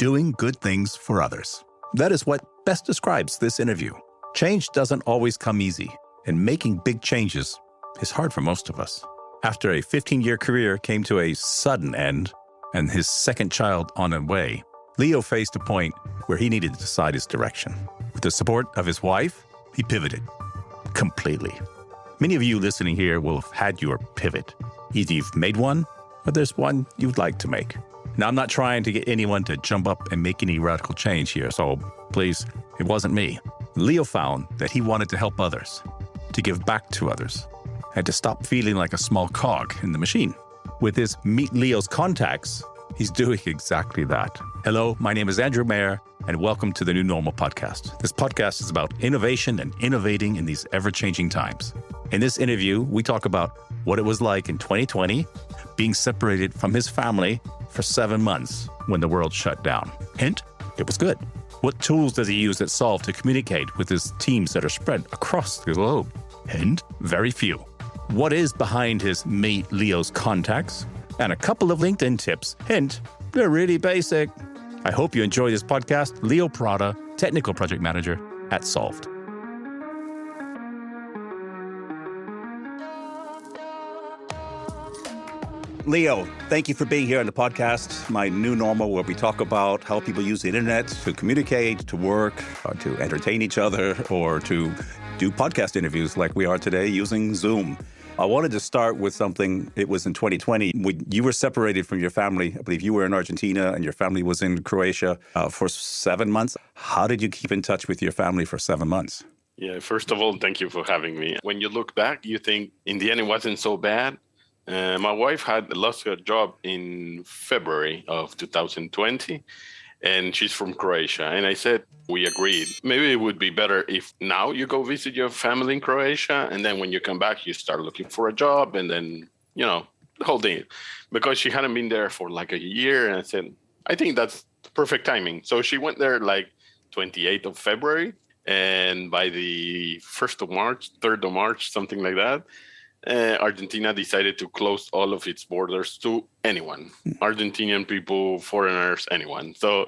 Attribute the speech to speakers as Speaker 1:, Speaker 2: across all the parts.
Speaker 1: doing good things for others. That is what best describes this interview. Change doesn't always come easy, and making big changes is hard for most of us. After a 15-year career came to a sudden end and his second child on the way, Leo faced a point where he needed to decide his direction. With the support of his wife, he pivoted completely. Many of you listening here will have had your pivot. Either you've made one, or there's one you'd like to make. Now, I'm not trying to get anyone to jump up and make any radical change here, so please, it wasn't me. Leo found that he wanted to help others, to give back to others, and to stop feeling like a small cog in the machine. With his Meet Leo's contacts, he's doing exactly that. Hello, my name is Andrew Mayer, and welcome to the New Normal podcast. This podcast is about innovation and innovating in these ever-changing times. In this interview, we talk about what it was like in 2020, being separated from his family for 7 months when the world shut down. Hint, it was good. What tools does he use at Solve to communicate with his teams that are spread across the globe? Hint, very few. What is behind his Meet Leo's contacts? And a couple of LinkedIn tips. Hint, they're really basic. I hope you enjoy this podcast. Leo Prada, Technical Project Manager at Solved. Leo, thank you for being here on the podcast, My New Normal, where we talk about how people use the internet to communicate, to work, or to entertain each other, or to do podcast interviews like we are today using Zoom. I wanted to start with something. It was in 2020 when you were separated from your family. I believe you were in Argentina and your family was in Croatia for 7 months. How did you keep in touch with your family for 7 months?
Speaker 2: Yeah, first of all, thank you for having me. When you look back, you think in the end it wasn't so bad. My wife had lost her job in February of 2020, and she's from Croatia. And I said, we agreed, maybe it would be better if now you go visit your family in Croatia, and then when you come back, you start looking for a job, and then, the whole thing. Because she hadn't been there for like a year, and I said, I think that's perfect timing. So she went there like 28th of February, and by the 1st of March, 3rd of March, something like that, Argentina decided to close all of its borders to anyone, Argentinian people, foreigners, anyone. So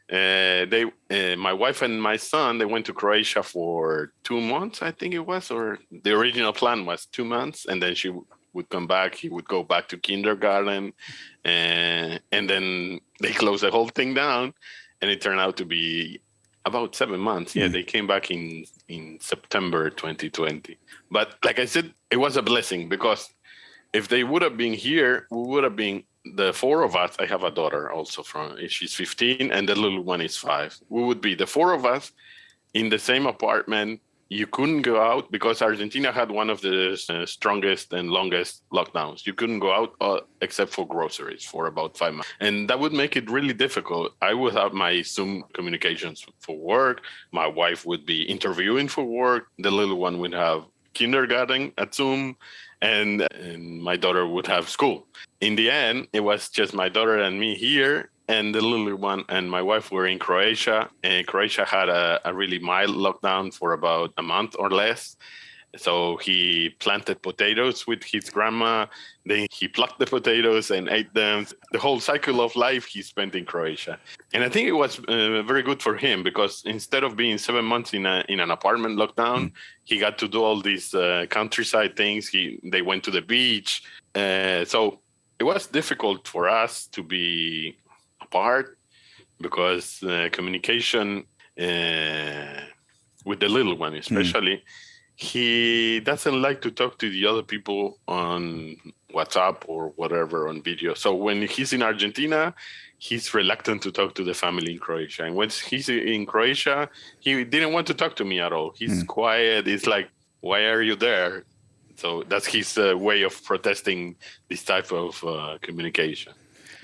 Speaker 2: my wife and my son, they went to Croatia for 2 months, I think it was, or the original plan was 2 months. And then she would come back. He would go back to kindergarten. And then they closed the whole thing down. And it turned out to be about 7 months. Yeah, they came back in September 2020. But like I said, it was a blessing because if they would have been here, we would have been the four of us. I have a daughter also she's 15 and the little one is 5. We would be the four of us in the same apartment. You couldn't go out because Argentina had one of the strongest and longest lockdowns. You couldn't go out except for groceries for about 5 months. And that would make it really difficult. I would have my Zoom communications for work. My wife would be interviewing for work. The little one would have kindergarten at Zoom, and my daughter would have school. In the end, it was just my daughter and me here, and the little one and my wife were in Croatia, and Croatia had a really mild lockdown for about a month or less. So he planted potatoes with his grandma. Then he plucked the potatoes and ate them. The whole cycle of life he spent in Croatia. And I think it was very good for him because instead of being 7 months in an apartment lockdown, he got to do all these countryside things. They went to the beach. So it was difficult for us to be apart because communication with the little one especially, he doesn't like to talk to the other people on WhatsApp or whatever on video. So when he's in Argentina, he's reluctant to talk to the family in Croatia. And when he's in Croatia, he didn't want to talk to me at all. He's quiet. It's like, why are you there? So that's his way of protesting this type of communication.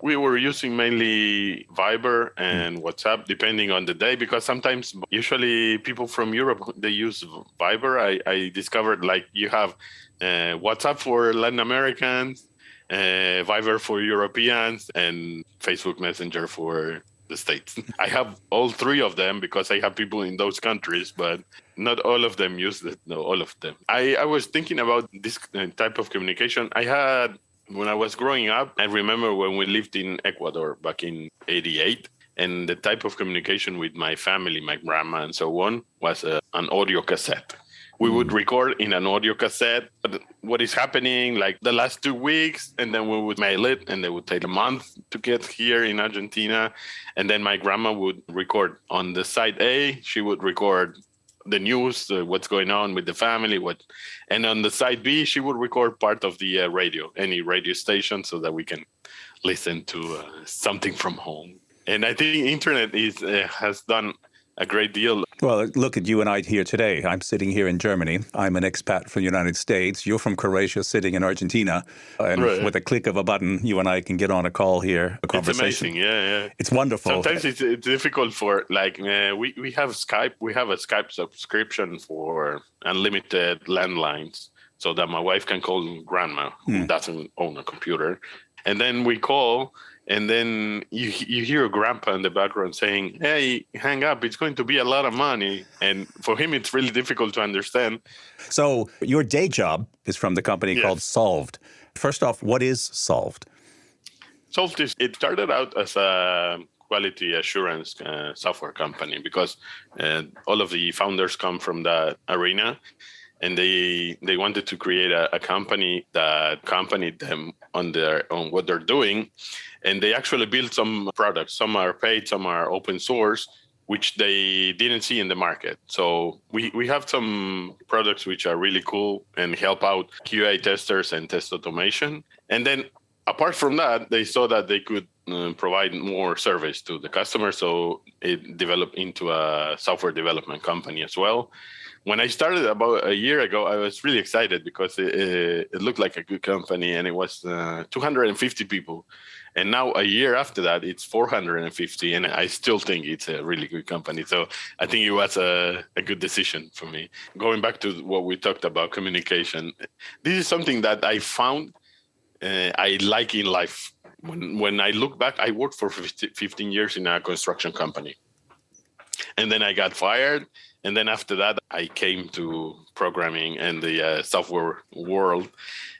Speaker 2: We were using mainly Viber and WhatsApp, depending on the day, because sometimes, usually people from Europe, they use Viber. I discovered like you have WhatsApp for Latin Americans, Viber for Europeans, and Facebook Messenger for the States. I have all three of them because I have people in those countries, but not all of them use it. No, all of them. I was thinking about this type of communication. When I was growing up, I remember when we lived in Ecuador back in 88, And the type of communication with my family, my grandma and so on, was an audio cassette. We would record in an audio cassette what is happening like the last 2 weeks, and then we would mail it, and they would take a month to get here in Argentina. And then my grandma would record on the side A. She would record the news, what's going on with the family, and on the side B, she would record part of the radio, any radio station, so that we can listen to something from home. And I think internet has done a great deal.
Speaker 1: Well, look at you and I here today. I'm sitting here in Germany. I'm an expat from the United States. You're from Croatia, sitting in Argentina. And with a click of a button, you and I can get on a call here, a conversation.
Speaker 2: It's amazing, yeah.
Speaker 1: It's wonderful.
Speaker 2: Sometimes it's difficult for, we have Skype. We have a Skype subscription for unlimited landlines so that my wife can call grandma, who doesn't own a computer. And then we call, and then you hear a grandpa in the background saying, hey, hang up, it's going to be a lot of money. And for him, it's really difficult to understand.
Speaker 1: So your day job is from the company called Solved. First off, what is Solved?
Speaker 2: Solved it started out as a quality assurance software company because all of the founders come from that arena. And they wanted to create a company that accompanied them on what they're doing. And they actually built some products. Some are paid, some are open source, which they didn't see in the market. So we have some products which are really cool and help out QA testers and test automation. And then apart from that, they saw that they could provide more service to the customer. So it developed into a software development company as well. When I started about a year ago, I was really excited because it looked like a good company, and it was 250 people. And now a year after that, it's 450, and I still think it's a really good company. So I think it was a good decision for me. Going back to what we talked about, communication, this is something that I found I like in life. When I look back, I worked for 15 years in a construction company. And then I got fired. And then after that, I came to programming and the software world.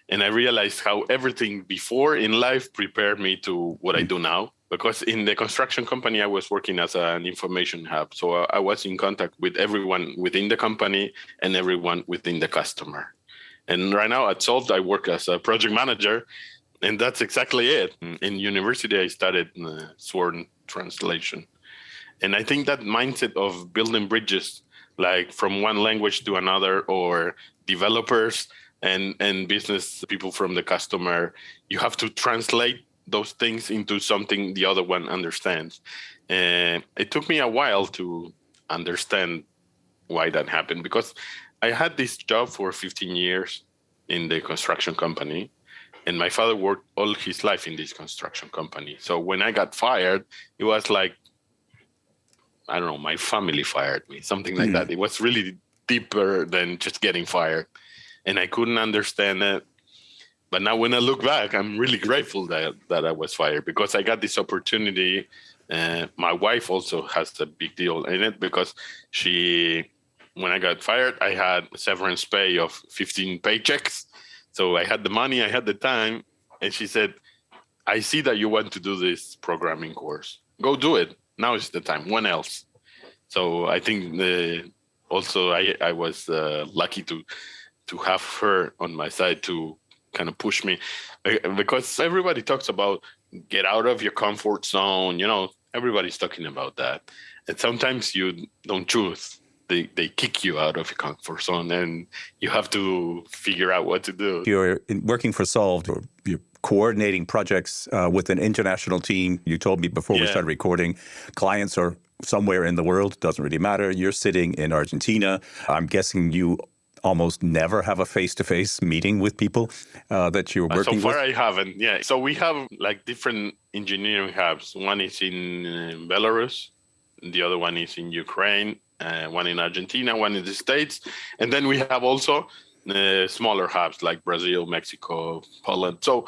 Speaker 2: And I realized how everything before in life prepared me to what I do now. Because in the construction company, I was working as an information hub. So I was in contact with everyone within the company and everyone within the customer. And right now at Solved, I work as a project manager. And that's exactly it. In university, I studied sworn translation. And I think that mindset of building bridges, like from one language to another, or developers and business people from the customer, you have to translate those things into something the other one understands. And it took me a while to understand why that happened, because I had this job for 15 years in the construction company, and my father worked all his life in this construction company. So when I got fired, it was like, I don't know, my family fired me, something like that. It was really deeper than just getting fired. And I couldn't understand it. But now when I look back, I'm really grateful that I was fired, because I got this opportunity. My wife also has a big deal in it, because when I got fired, I had severance pay of 15 paychecks. So I had the money, I had the time. And she said, I see that you want to do this programming course. Go do it. Now is the time. When else? So I think also I was lucky to have her on my side to kind of push me, because everybody talks about get out of your comfort zone. You know, everybody's talking about that. And sometimes you don't choose. They kick you out of your comfort zone, and you have to figure out what to do.
Speaker 1: You're working for Solved, or you're coordinating projects with an international team. You told me before we started recording, clients are somewhere in the world. Doesn't really matter. You're sitting in Argentina. I'm guessing you almost never have a face-to-face meeting with people that you're working with?
Speaker 2: So far, I haven't. Yeah. So we have like different engineering hubs. One is in Belarus. The other one is in Ukraine. One in Argentina, one in the States. And then we have also smaller hubs like Brazil, Mexico, Poland. So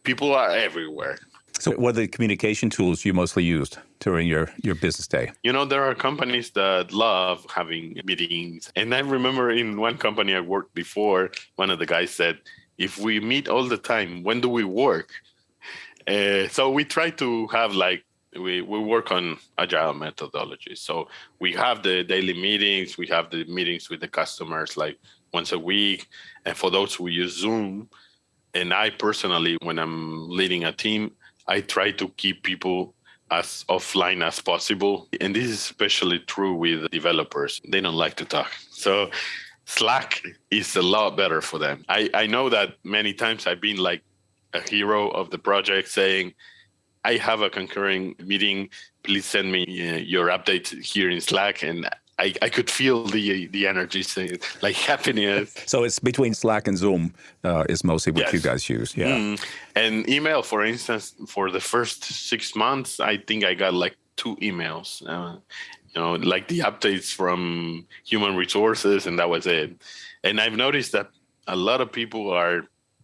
Speaker 2: people are everywhere.
Speaker 1: So what are the communication tools you mostly used during your business day?
Speaker 2: You know, there are companies that love having meetings. And I remember in one company I worked before, one of the guys said, if we meet all the time, when do we work? So we try to have like we work on agile methodology. So we have the daily meetings, we have the meetings with the customers like once a week. And for those who use Zoom, and I personally, when I'm leading a team, I try to keep people as offline as possible. And this is especially true with developers. They don't like to talk. So Slack is a lot better for them. I know that many times I've been like a hero of the project saying, I have a concurring meeting. Please send me your updates here in Slack. And I could feel the energy, like happiness.
Speaker 1: So it's between Slack and Zoom is mostly what you guys use. Yeah.
Speaker 2: And email, for instance, for the first 6 months, I think I got like 2 emails, like the updates from human resources, and that was it. And I've noticed that a lot of people are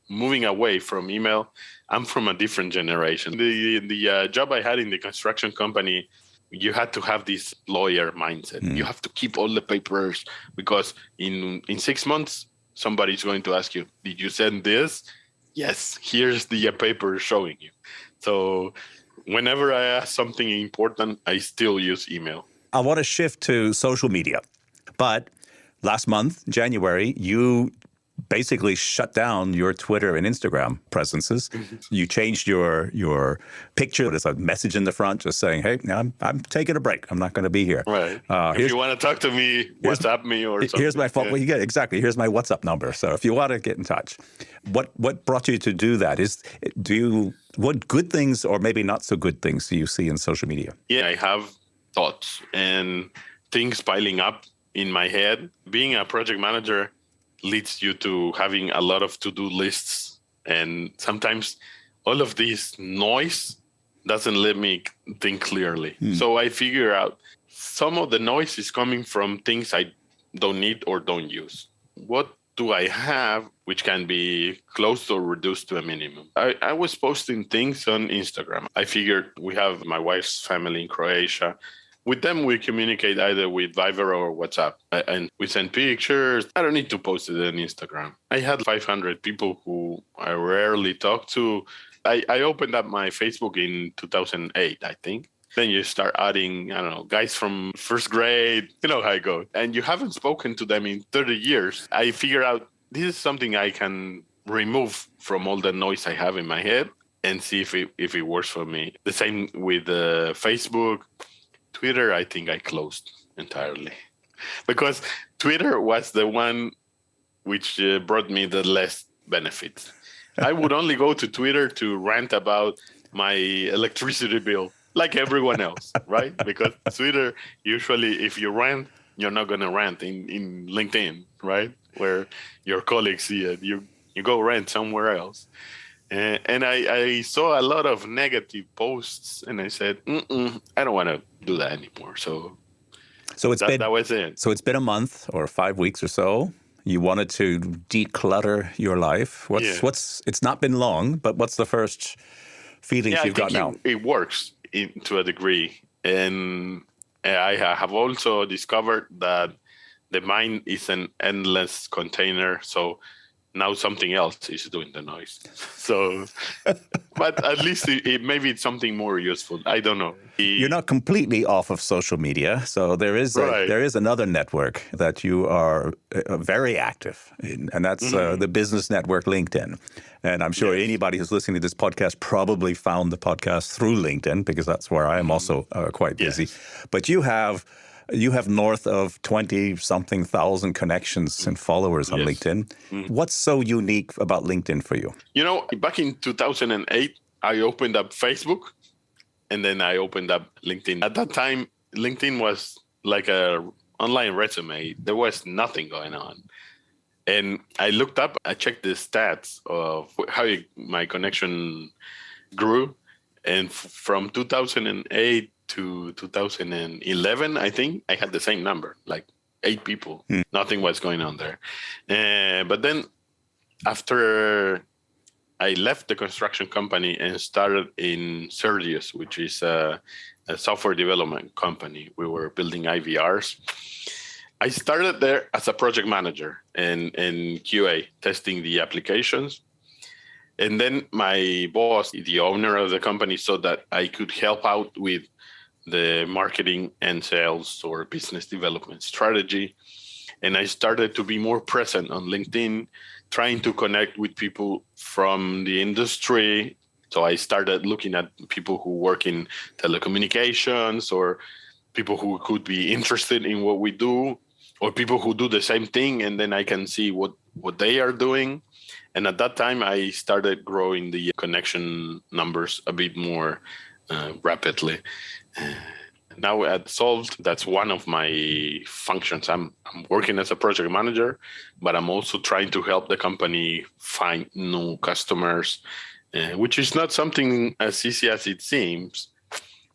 Speaker 2: moving away from email. I'm from a different generation. The job I had in the construction company, you had to have this lawyer mindset. You have to keep all the papers because in 6 months, somebody's going to ask you, did you send this? Yes, here's the paper showing you. So whenever I ask something important, I still use email.
Speaker 1: I want to shift to social media. But last month, January, you basically shut down your Twitter and Instagram presences. You changed your picture. There's a message in the front just saying, hey, I'm taking a break. I'm not going to be here.
Speaker 2: Right. If you want to talk to me, WhatsApp me or something.
Speaker 1: Here's my phone. Well, exactly. Here's my WhatsApp number. So if you want to get in touch, what brought you to do that? What good things or maybe not so good things do you see in social media?
Speaker 2: Yeah, I have thoughts and things piling up in my head. Being a project manager leads you to having a lot of to-do lists. And sometimes all of this noise doesn't let me think clearly. So I figure out some of the noise is coming from things I don't need or don't use. What do I have which can be closed or reduced to a minimum? I was posting things on Instagram. I figured we have my wife's family in Croatia. With them, we communicate either with Viber or WhatsApp, and we send pictures. I don't need to post it on Instagram. I had 500 people who I rarely talk to. I opened up my Facebook in 2008, I think. Then you start adding, guys from first grade. You know how it goes. And you haven't spoken to them in 30 years. I figure out this is something I can remove from all the noise I have in my head and see if it works for me. The same with Facebook. Twitter, I think I closed entirely because Twitter was the one which brought me the less benefits. I would only go to Twitter to rant about my electricity bill like everyone else, right? Because Twitter, usually if you rant, you're not going to rant in LinkedIn, right? Where your colleagues see it. You go rant somewhere else. And I saw a lot of negative posts, and I said, I don't want to do that anymore. So that was it.
Speaker 1: So it's been a month or 5 weeks or so. You wanted to declutter your life. It's not been long, but what's the first feelings you've got now?
Speaker 2: It works to a degree. And I have also discovered that the mind is an endless container. So now something else is doing the noise. So, but at least maybe it's something more useful. I don't know.
Speaker 1: You're not completely off of social media. So there is another network that you are very active in, and that's the business network LinkedIn. And I'm sure anybody who's listening to this podcast probably found the podcast through LinkedIn because that's where I am also quite busy. But you have north of 20-something thousand connections and followers on LinkedIn. What's so unique about LinkedIn for you?
Speaker 2: Back in 2008, I opened up Facebook and then I opened up LinkedIn. At that time, LinkedIn was like a online resume. There was nothing going on. And I looked up, I checked the stats of how my connection grew. And from 2008 to 2011, I think I had the same number, like 8 people. Nothing was going on there. But then after I left the construction company and started in Sergius, which is a software development company. We were building IVRs. I started there as a project manager and QA, testing the applications. And then my boss, the owner of the company, saw that I could help out with the marketing and sales or business development strategy. And I started to be more present on LinkedIn, trying to connect with people from the industry. So I started looking at people who work in telecommunications or people who could be interested in what we do, or people who do the same thing, and then I can see what they are doing. And at that time, I started growing the connection numbers a bit more rapidly. Now at Solved, that's one of my functions. I'm working as a project manager, but I'm also trying to help the company find new customers, which is not something as easy as it seems,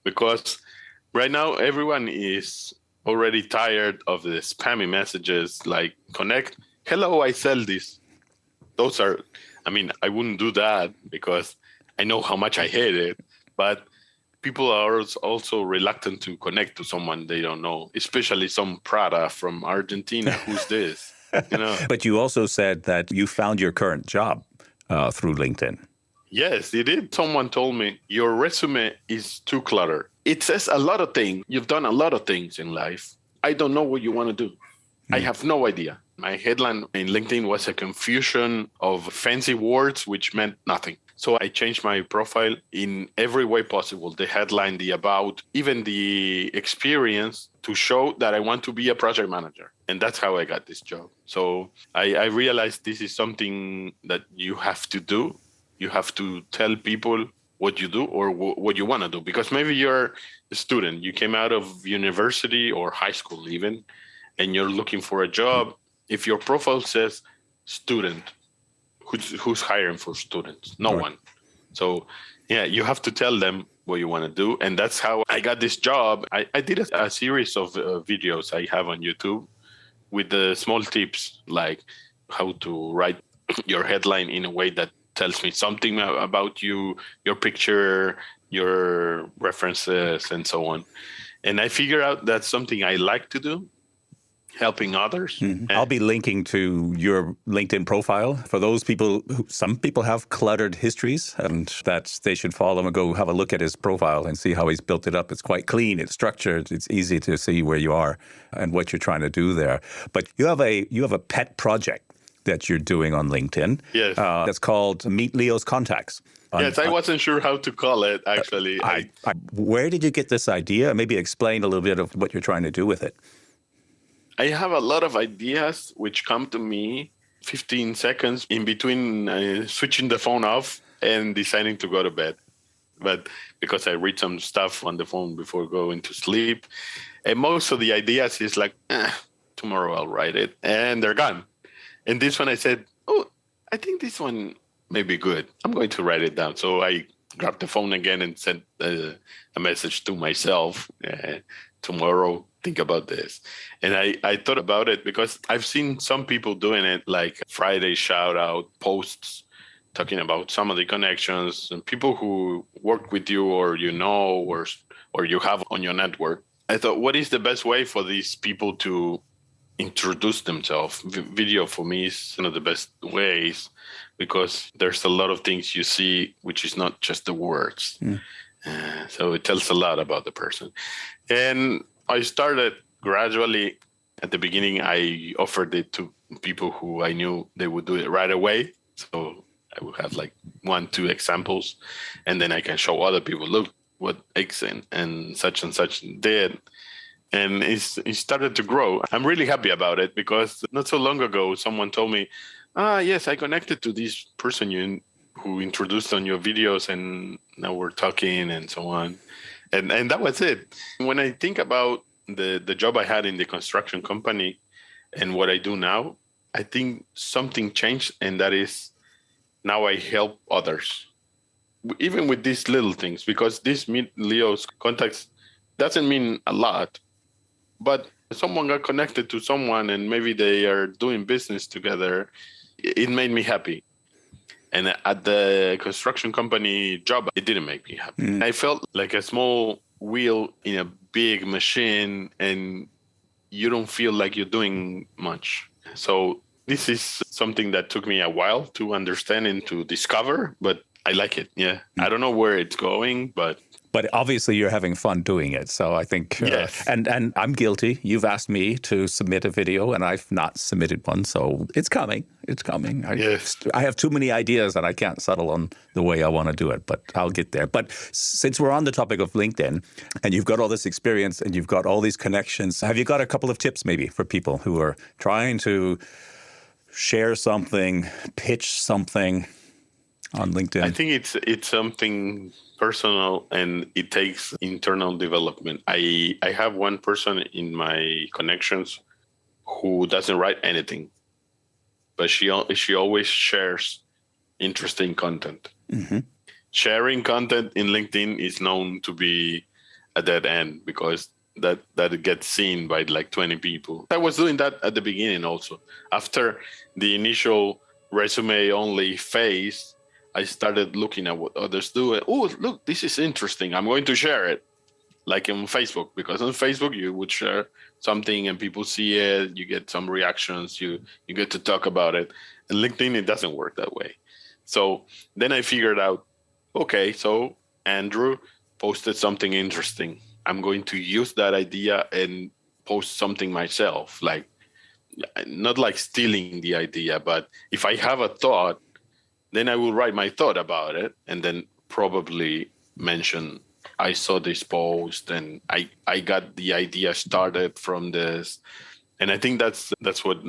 Speaker 2: because right now everyone is already tired of the spammy messages like connect, hello, I sell this. Those are, I wouldn't do that because I know how much I hate it, but people are also reluctant to connect to someone they don't know, especially some Prada from Argentina. Who's this?
Speaker 1: But you also said that you found your current job through LinkedIn.
Speaker 2: Yes, it did. Someone told me your resume is too cluttered. It says a lot of things. You've done a lot of things in life. I don't know what you want to do. I have no idea. My headline in LinkedIn was a confusion of fancy words, which meant nothing. So I changed my profile in every way possible. The headline, the about, even the experience to show that I want to be a project manager. And that's how I got this job. So I realized this is something that you have to do. You have to tell people what you do or what you want to do, because maybe you're a student. You came out of university or high school even, and you're looking for a job. If your profile says student, who's hiring for students? No one. So yeah, you have to tell them what you want to do. And that's how I got this job. I did a series of videos I have on YouTube with the small tips, like how to write your headline in a way that tells me something about you, your picture, your references, and so on. And I figure out that's something I like to do, helping others.
Speaker 1: Mm-hmm. I'll be linking to your LinkedIn profile for those people some people have cluttered histories, and that they should follow and go have a look at his profile and see how he's built it up. It's quite clean, it's structured, it's easy to see where you are and what you're trying to do there. But you have a pet project that you're doing on LinkedIn.
Speaker 2: Yes.
Speaker 1: That's called Meet Leo's Contacts.
Speaker 2: Yes, I wasn't sure how to call it, actually.
Speaker 1: Where did you get this idea? Maybe explain a little bit of what you're trying to do with it.
Speaker 2: I have a lot of ideas which come to me 15 seconds in between switching the phone off and deciding to go to bed. But because I read some stuff on the phone before going to sleep, and most of the ideas is like, tomorrow I'll write it, and they're gone. And this one I said, I think this one may be good. I'm going to write it down. So I grabbed the phone again and sent a message to myself, tomorrow, think about this. And I thought about it because I've seen some people doing it, like Friday shout out posts talking about some of the connections and people who work with you or or you have on your network. I thought, what is the best way for these people to introduce themselves? Video for me is one of the best ways, because there's a lot of things you see which is not just the words. So it tells a lot about the person. And I started gradually. At the beginning, I offered it to people who I knew they would do it right away. So I would have like 1-2 examples, and then I can show other people, look what X and such did. And it started to grow. I'm really happy about it because not so long ago, someone told me, yes, I connected to this person who introduced on your videos, and now we're talking and so on. And that was it. When I think about the job I had in the construction company and what I do now, I think something changed, and that is now I help others, even with these little things, because this Meet Leo's Contacts doesn't mean a lot. But someone got connected to someone and maybe they are doing business together. It made me happy. And at the construction company job, it didn't make me happy. I felt like a small wheel in a big machine, and you don't feel like you're doing much. So This is something that took me a while to understand and to discover, but I like it. Yeah. I don't know where it's going, but
Speaker 1: obviously you're having fun doing it. So I think,
Speaker 2: yes.
Speaker 1: and I'm guilty. You've asked me to submit a video and I've not submitted one. So it's coming. It's coming.
Speaker 2: Yes.
Speaker 1: I have too many ideas and I can't settle on the way I want to do it, but I'll get there. But since we're on the topic of LinkedIn and you've got all this experience and you've got all these connections, have you got a couple of tips maybe for people who are trying to share something, pitch something on LinkedIn?
Speaker 2: I think it's something personal and it takes internal development. I have one person in my connections who doesn't write anything, but she always shares interesting content.
Speaker 1: Mm-hmm.
Speaker 2: Sharing content in LinkedIn is known to be a dead end because that gets seen by like 20 people. I was doing that at the beginning also. After the initial resume only phase, I started looking at what others do. Oh, look, this is interesting. I'm going to share it. Like on Facebook, because on Facebook you would share something and people see it, you get some reactions, you get to talk about it. And LinkedIn, it doesn't work that way. So then I figured out, okay, so Andrew posted something interesting. I'm going to use that idea and post something myself, like not like stealing the idea, but if I have a thought, then I will write my thought about it and then probably mention I saw this post and I got the idea started from this. And I think that's what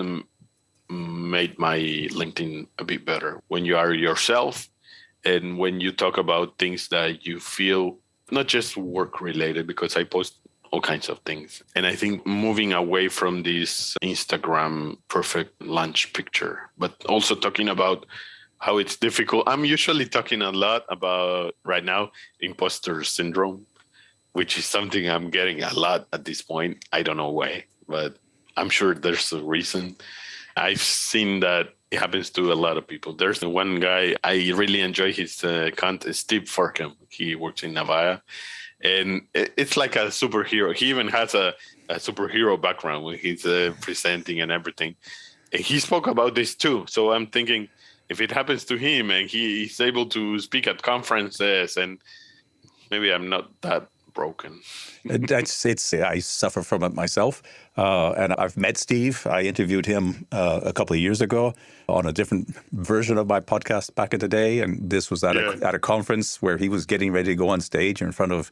Speaker 2: made my LinkedIn a bit better. When you are yourself and when you talk about things that you feel not just work related, because I post all kinds of things. And I think moving away from this Instagram perfect lunch picture, but also talking about how it's difficult. I'm usually talking a lot about right now imposter syndrome, which is something I'm getting a lot at this point. I don't know why, but I'm sure there's a reason. I've seen that it happens to a lot of people. There's one guy, I really enjoy his content, Steve Farkham. He works in Navaya, and it's like a superhero. He even has a superhero background when he's presenting and everything. And he spoke about this too. So I'm thinking, if it happens to him and he's able to speak at conferences, and maybe I'm not that broken.
Speaker 1: I suffer from it myself. And I've met Steve. I interviewed him a couple of years ago on a different version of my podcast back in the day. And this was at a conference where he was getting ready to go on stage in front of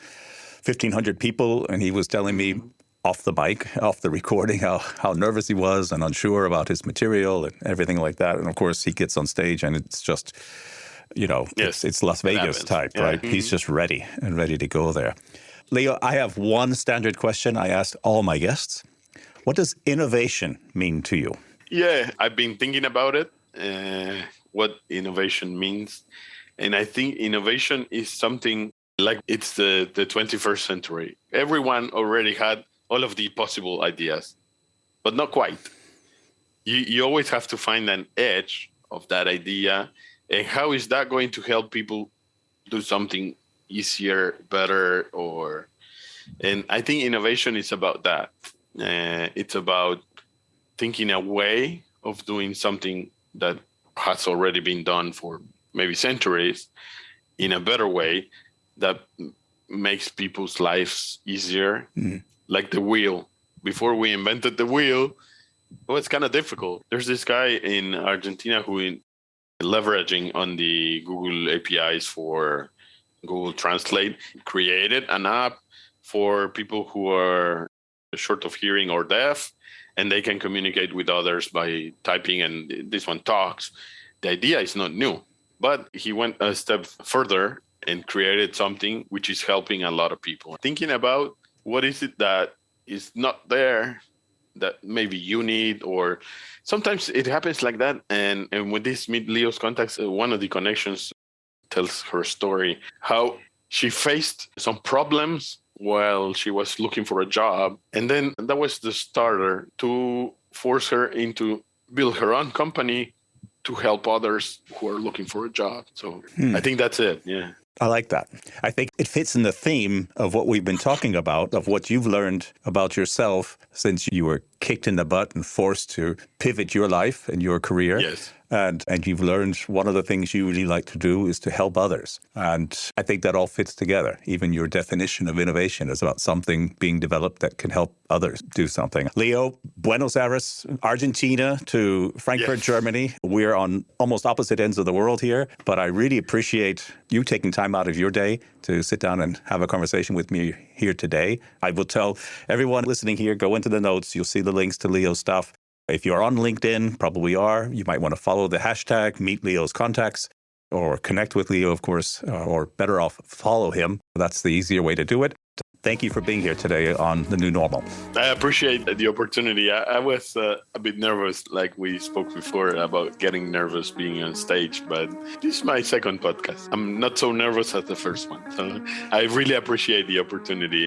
Speaker 1: 1,500 people. And he was telling me off the mic, off the recording, how nervous he was and unsure about his material and everything like that. And of course, he gets on stage and it's just, it's Las Vegas type, right? Mm-hmm. He's just ready to go there. Leo, I have one standard question I asked all my guests. What does innovation mean to you?
Speaker 2: Yeah, I've been thinking about it, what innovation means. And I think innovation is something like it's the 21st century. Everyone already had all of the possible ideas, but not quite. You always have to find an edge of that idea. And how is that going to help people do something easier, better, and I think innovation is about that. It's about thinking a way of doing something that has already been done for maybe centuries in a better way that makes people's lives easier. Mm. Like the wheel. Before we invented the wheel, it's kind of difficult. There's this guy in Argentina who leveraging on the Google APIs for Google Translate, created an app for people who are short of hearing or deaf, and they can communicate with others by typing, and this one talks. The idea is not new, but he went a step further and created something which is helping a lot of people. Thinking about what is it that is not there that maybe you need, or sometimes it happens like that. And with this Meet Leo's contacts, one of the connections tells her story, how she faced some problems while she was looking for a job. And then that was the starter to force her into build her own company to help others who are looking for a job. So I think that's it. Yeah.
Speaker 1: I like that. I think it fits in the theme of what we've been talking about, of what you've learned about yourself since you were kicked in the butt and forced to pivot your life and your career.
Speaker 2: Yes.
Speaker 1: And you've learned one of the things you really like to do is to help others. And I think that all fits together. Even your definition of innovation is about something being developed that can help others do something. Leo, Buenos Aires, Argentina to Frankfurt, Germany. We're on almost opposite ends of the world here, but I really appreciate you taking time out of your day to sit down and have a conversation with me here today. I will tell everyone listening here, go into the notes. You'll see the links to Leo's stuff. If you're on LinkedIn, probably are, you might want to follow the hashtag, meet Leo's contacts, or connect with Leo, of course, or better off, follow him. That's the easier way to do it. Thank you for being here today on The New Normal.
Speaker 2: I appreciate the opportunity. I was a bit nervous, like we spoke before, about getting nervous being on stage, but this is my second podcast. I'm not so nervous as the first one. So I really appreciate the opportunity.